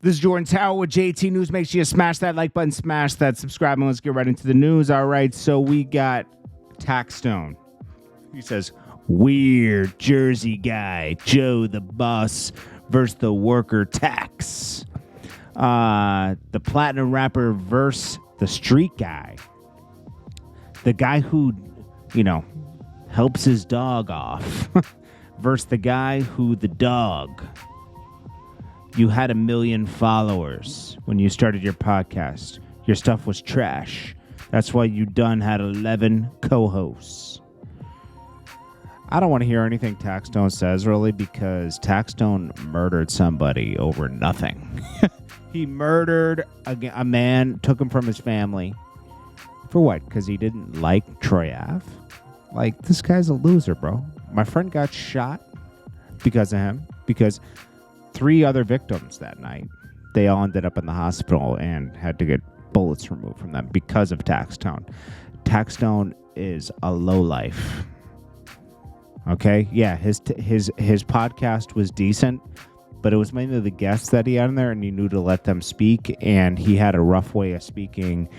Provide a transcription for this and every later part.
This is Jordan Tower with JT News. Make sure you smash that like button, smash that subscribe, and let's get right into the news. All right, so we got Taxstone. He says, weird Jersey guy, Joe the boss versus the worker tax. The platinum rapper versus the street guy. The guy who, helps his dog off versus the guy who the dog. You had 1 million followers when you started your podcast. Your stuff was trash. That's why you done had 11 co-hosts. I don't want to hear anything Taxstone says, really, because Taxstone murdered somebody over nothing. He murdered a man, took him from his family. For what? Because he didn't like Troy Ave? Like, this guy's a loser, bro. My friend got shot because of him. Because 3 other victims that night, they all ended up in the hospital and had to get bullets removed from them because of Taxstone. Taxstone is a lowlife. Okay? Yeah, his podcast was decent, but it was mainly the guests that he had in there, and he knew to let them speak, and he had a rough way of speaking.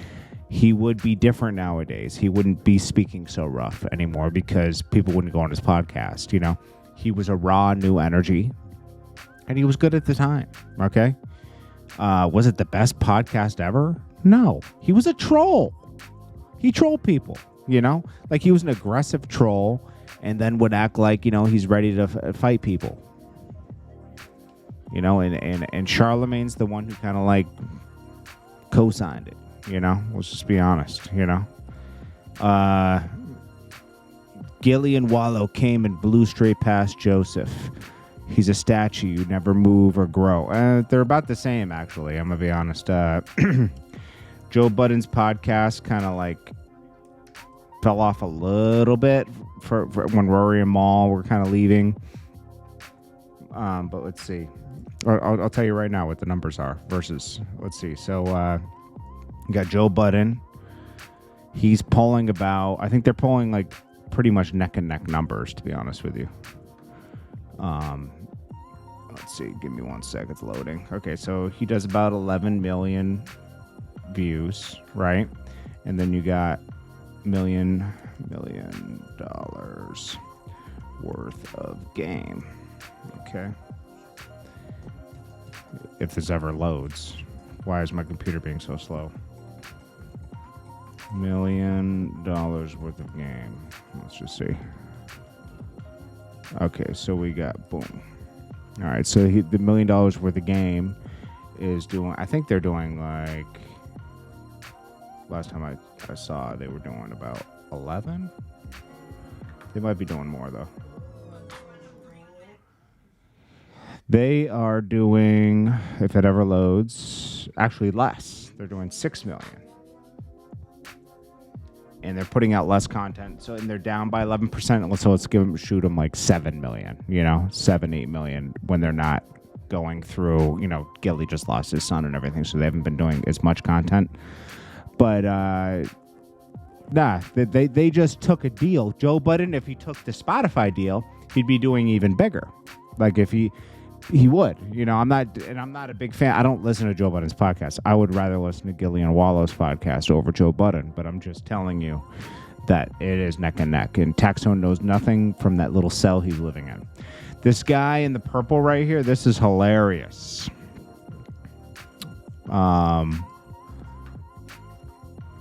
He would be different nowadays. He wouldn't be speaking so rough anymore because people wouldn't go on his podcast, He was a raw, new energy. And he was good at the time, okay? Was it the best podcast ever? No. He was a troll. He trolled people, Like, he was an aggressive troll and then would act like, he's ready to fight people. And Charlemagne's the one who kind of, like, co-signed it, Let's just be honest, Gillian Wallow came and blew straight past Joseph. He's a statue. You never move or grow. They're about the same, actually. I'm going to be honest. Joe Budden's podcast kind of like fell off a little bit for when Rory and Maul were kind of leaving. But let's see. I'll tell you right now what the numbers are versus, let's see. So you got Joe Budden. He's polling I think they're polling like pretty much neck and neck numbers, to be honest with you. Let's see. Give me 1 sec. It's loading. Okay, so he does about 11 million views, right? And then you got $1 million worth of game. Okay. If this ever loads. Why is my computer being so slow? $1 million worth of game. Let's just see. Okay, so we got boom. All right, so the $1 million worth of game is doing. I think they're doing like. Last time I saw, they were doing about 11. They might be doing more though. They are doing, if it ever loads, actually less. They're doing 6 million. And they're putting out less content. And they're down by 11%. So let's shoot them like 7 million, 7-8 million when they're not going through, Gilly just lost his son and everything. So they haven't been doing as much content. But, they just took a deal. Joe Budden, if he took the Spotify deal, he'd be doing even bigger. Like if he would, I'm not a big fan. I don't listen to Joe Budden's podcast. I would rather listen to Gillian Wallow's podcast over Joe Budden, but I'm just telling you that it is neck and neck, and Taxstone knows nothing from that little cell he's living in. This guy in the purple right here, this is hilarious.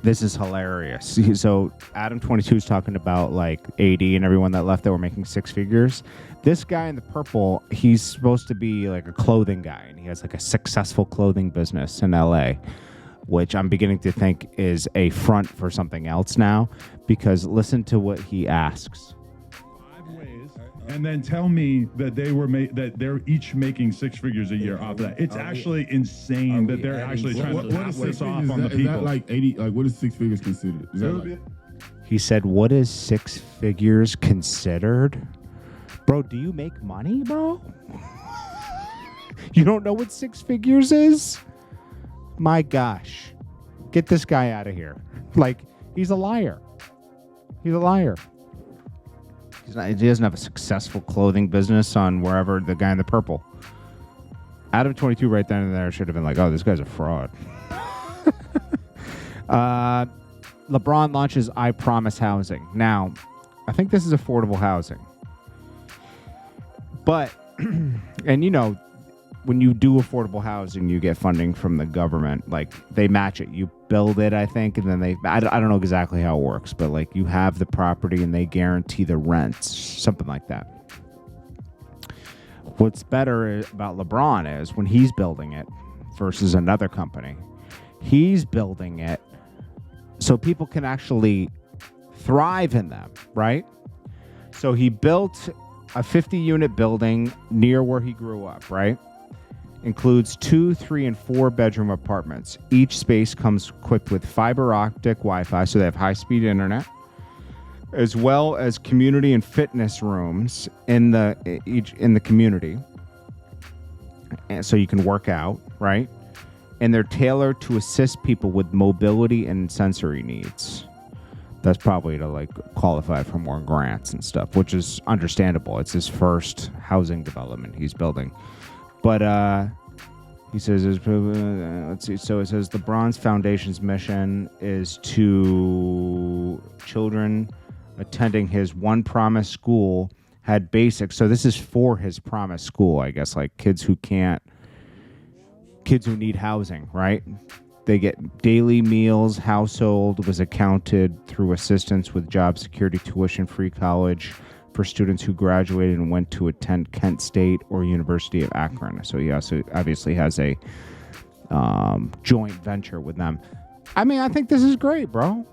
This is hilarious. So Adam 22 is talking about like AD and everyone that left that were making 6 figures. This guy in the purple, he's supposed to be like a clothing guy, and he has like a successful clothing business in LA, which I'm beginning to think is a front for something else now, because listen to what he asks. 5 ways, and then tell me that that they're each making 6 figures a year off of that. It's actually insane that they're actually trying to pass this off on the people. Is that like 80? Like, what is 6 figures considered? Is that like, he said, "What is 6 figures considered?" Bro, do you make money, bro? You don't know what 6 figures is? My gosh. Get this guy out of here. Like, he's a liar. He's a liar. He doesn't have a successful clothing business on wherever, the guy in the purple. Adam 22 right then and there should have been like, oh, this guy's a fraud. LeBron launches I Promise Housing. Now, I think this is affordable housing. But, and you know, when you do affordable housing, you get funding from the government. Like, they match it. You build it, I think, and then I don't know exactly how it works, but like you have the property and they guarantee the rents, something like that. What's better about LeBron is when he's building it versus another company, he's building it so people can actually thrive in them, right? So he built a 50-unit building near where he grew up, right? Includes 2, 3, and 4-bedroom apartments. Each space comes equipped with fiber optic Wi-Fi, so they have high-speed internet, as well as community and fitness rooms in the community, and so you can work out, right? And they're tailored to assist people with mobility and sensory needs. That's probably to like qualify for more grants and stuff, which is understandable. It's his first housing development he's building. But he says, let's see. So it says LeBron's foundation's mission is to children attending his One Promise school had basics. So this is for his Promise school, I guess, like kids who need housing, right? They get daily meals. Household was accounted through assistance with job security, tuition-free college for students who graduated and went to attend Kent State or University of Akron. So he also obviously has a joint venture with them. I mean, I think this is great, bro.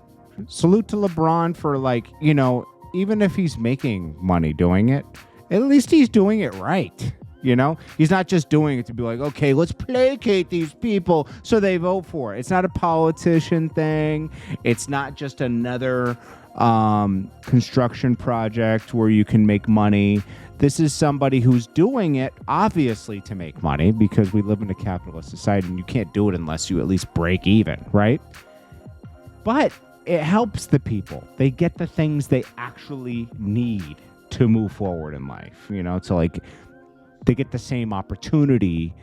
Salute to LeBron for, like, you know, even if he's making money doing it, at least he's doing it right. You know, he's not just doing it to be like, okay, let's placate these people so they vote for it. It's not a politician thing. It's not just another construction project where you can make money. This is somebody who's doing it, obviously, to make money, because we live in a capitalist society and you can't do it unless you at least break even, right? But it helps the people. They get the things they actually need to move forward in life, you know, to like, they get the same opportunity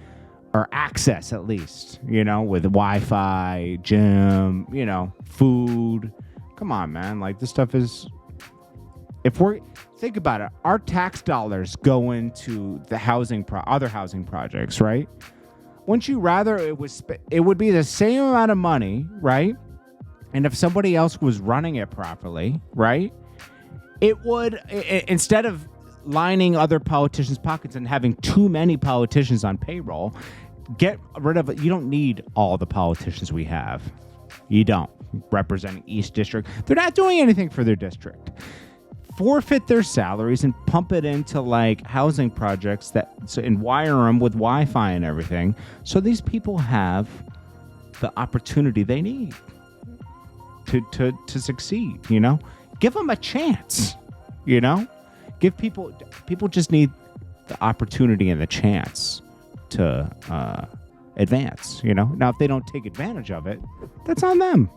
or access, at least, you know, with Wi-Fi, gym, you know, food. Come on, man. Like, this stuff is, think about it, our tax dollars go into the other housing projects, right? Wouldn't you rather it would be the same amount of money, right? And if somebody else was running it properly, right? It would, instead of lining other politicians' pockets and having too many politicians on payroll, get rid of it. You don't need all the politicians we have. You don't. Representing East District. They're not doing anything for their district. Forfeit their salaries and pump it into like housing projects and wire them with Wi-Fi and everything. So these people have the opportunity they need to succeed, you know? Give them a chance, you know? Give people just need the opportunity and the chance to advance, you know? Now, if they don't take advantage of it, that's on them.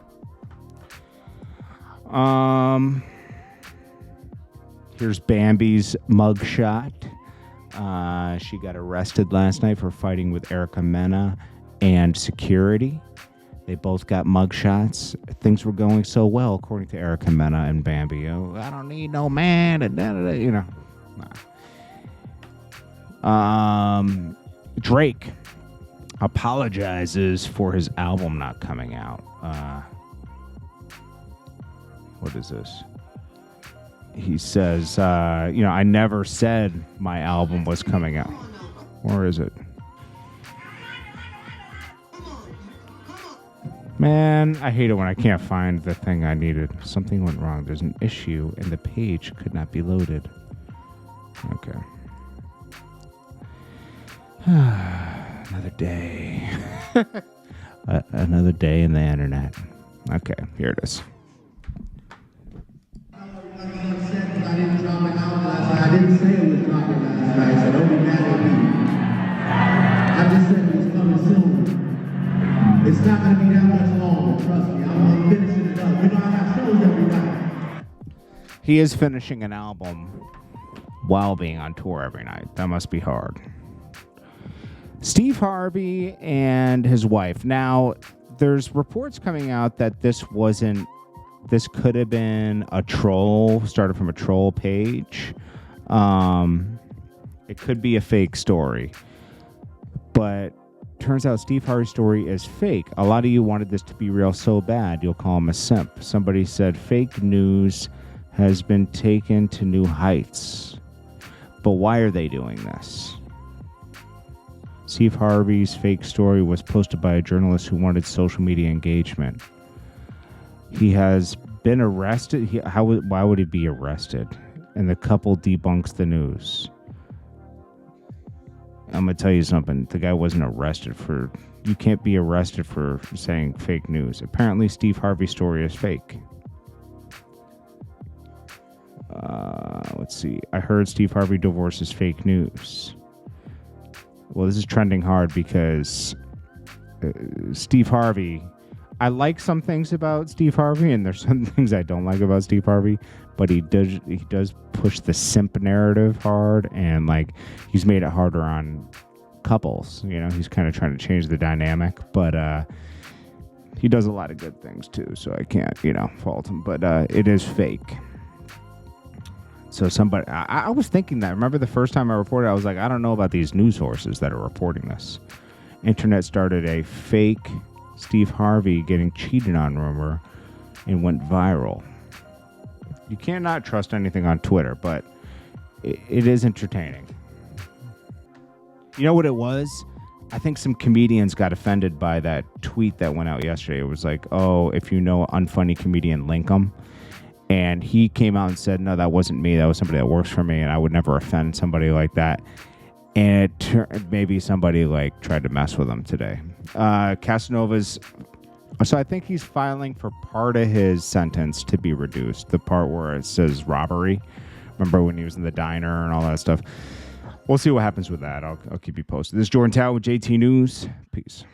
Here's Bambi's mugshot. She got arrested last night for fighting with Erica Mena and security. They both got mugshots. Things were going so well, according to Erica Mena and Bambi. Oh, I don't need no man, and you know. Drake apologizes for his album not coming out. What is this? He says, I never said my album was coming out. Where is it? Man, I hate it when I can't find the thing I needed. Something went wrong. There's an issue, and the page could not be loaded. Okay. Another day. Another day in the internet. Okay, here it is. I didn't drop my album last night. I didn't say it was dropping last night, so don't be mad at me. I just said it was coming soon. It's not going to be that much longer, trust me. I'm finishing it up. You know, I have shows every night. He is finishing an album while being on tour every night. That must be hard. Steve Harvey and his wife. Now, there's reports coming out that this could have been a troll, started from a troll page. It could be a fake story. But turns out Steve Harvey's story is fake. A lot of you wanted this to be real so bad, you'll call him a simp. Somebody said fake news has been taken to new heights. But why are they doing this? Steve Harvey's fake story was posted by a journalist who wanted social media engagement. He has been arrested. Why would he be arrested? And the couple debunks the news. I'm going to tell you something. The guy wasn't arrested for... You can't be arrested for saying fake news. Apparently, Steve Harvey's story is fake. Let's see. I heard Steve Harvey divorce is fake news. Well, this is trending hard because Steve Harvey... I like some things about Steve Harvey, and there's some things I don't like about Steve Harvey, but he does push the simp narrative hard, and like he's made it harder on couples. You know, he's kind of trying to change the dynamic, but he does a lot of good things too, so I can't, fault him. But it is fake. So somebody, I was thinking that. Remember the first time I reported, I was like, I don't know about these news sources that are reporting this. Internet started a fake Steve Harvey getting cheated on rumor and went viral. You cannot trust anything on Twitter, but it is entertaining. You know what it was? I think some comedians got offended by that tweet that went out yesterday. It was like, oh, if you know an unfunny comedian, link him. And he came out and said, no, that wasn't me. That was somebody that works for me, and I would never offend somebody like that. And maybe somebody tried to mess with him today. Casanova's... So I think he's filing for part of his sentence to be reduced. The part where it says robbery. Remember when he was in the diner and all that stuff? We'll see what happens with that. I'll keep you posted. This is Jordan Tower with JT News. Peace.